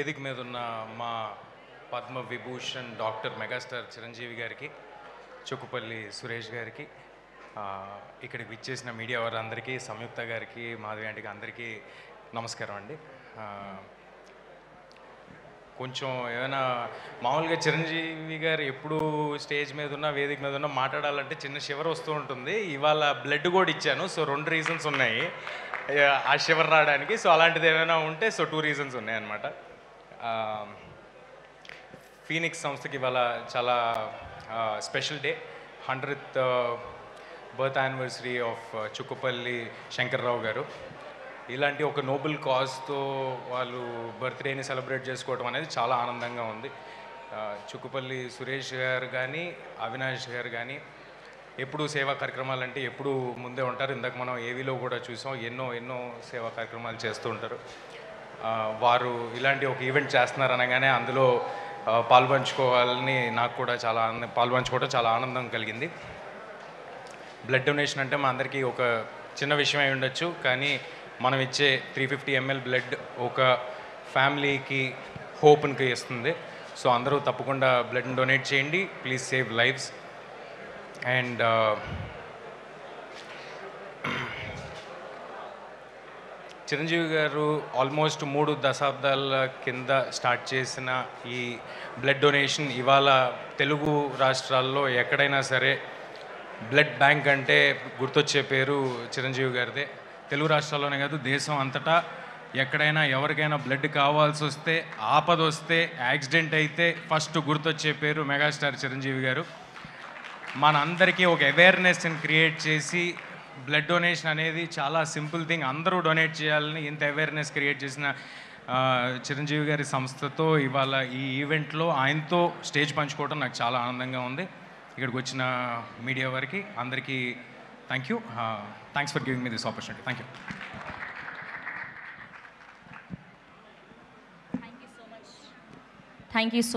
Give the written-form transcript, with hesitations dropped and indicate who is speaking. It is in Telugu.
Speaker 1: వేదిక మీద ఉన్న మా పద్మ విభూషణ్ డాక్టర్ మెగాస్టార్ చిరంజీవి గారికి, చుక్కుపల్లి సురేష్ గారికి, ఇక్కడికి విచ్చేసిన మీడియా వారందరికీ, సంయుక్త గారికి, మాధవి ఆంటీకి అందరికీ నమస్కారం అండి. కొంచెం ఏమైనా మామూలుగా చిరంజీవి గారు ఎప్పుడు స్టేజ్ మీద ఉన్న వేదిక మీద ఉన్న మాట్లాడాలంటే చిన్న షివర్ వస్తూ ఉంటుంది. ఇవాళ బ్లడ్ కూడా ఇచ్చాను. సో 2 రీజన్స్ ఉన్నాయి ఆ షివర్ రావడానికి. సో అలాంటిది ఏమైనా ఉంటే 2 రీజన్స్ ఉన్నాయన్నమాట. ఫీనిక్స్ సంస్థకి ఇవాళ చాలా special day, 100th birth anniversary of Chukkapalli Shankar Rao garu. ఇలాంటి ఒక నోబెల్ కాజ్తో వాళ్ళు బర్త్డేని సెలబ్రేట్ చేసుకోవడం అనేది చాలా ఆనందంగా ఉంది. చుక్కుపల్లి సురేష్ గారు కానీ, అవినాష్ గారు కానీ ఎప్పుడు సేవా కార్యక్రమాలు అంటే ఎప్పుడు ముందే ఉంటారు. ఇందాక మనం ఏవీలో కూడా చూసాం, ఎన్నో సేవా కార్యక్రమాలు చేస్తూ ఉంటారు. వారు ఇలాంటి ఒక ఈవెంట్ చేస్తున్నారు అనగానే అందులో పాల్పంచుకోవాలని నాకు కూడా పాల్పంచుకోవడం చాలా ఆనందం కలిగింది. బ్లడ్ డొనేషన్ అంటే మా అందరికీ ఒక చిన్న విషయం అయి ఉండొచ్చు, కానీ మనం ఇచ్చే 350 ml బ్లడ్ ఒక ఫ్యామిలీకి హోప్ని ఇస్తుంది. సో అందరూ తప్పకుండా బ్లడ్ని డొనేట్ చేయండి. Please save lives. And Chiranjeevi గారు ఆల్మోస్ట్ 3 దశాబ్దాల కింద స్టార్ట్ చేసిన ఈ బ్లడ్ డొనేషన్ ఇవాళ తెలుగు రాష్ట్రాల్లో ఎక్కడైనా సరే బ్లడ్ బ్యాంక్ అంటే గుర్తొచ్చే పేరు చిరంజీవి గారిదే. తెలుగు రాష్ట్రాల్లోనే కాదు, దేశం అంతటా ఎక్కడైనా ఎవరికైనా బ్లడ్ కావాల్సి వస్తే, ఆపద వస్తే, యాక్సిడెంట్ అయితే ఫస్ట్ గుర్తొచ్చే పేరు మెగాస్టార్ చిరంజీవి గారు. మనందరికీ ఒక అవేర్నెస్ని క్రియేట్ చేసి బ్లడ్ డొనేషన్ అనేది చాలా సింపుల్ థింగ్, అందరూ డొనేట్ చేయాలని ఇంత అవేర్నెస్ క్రియేట్ చేసిన చిరంజీవి గారి సంస్థతో ఇవాళ ఈ ఈవెంట్లో ఆయనతో స్టేజ్ పంచుకోవడం నాకు చాలా ఆనందంగా ఉంది. ఇక్కడికి వచ్చిన మీడియా వారికి అందరికీ thank you. Thanks for giving me this opportunity. Thank you.
Speaker 2: Thank you so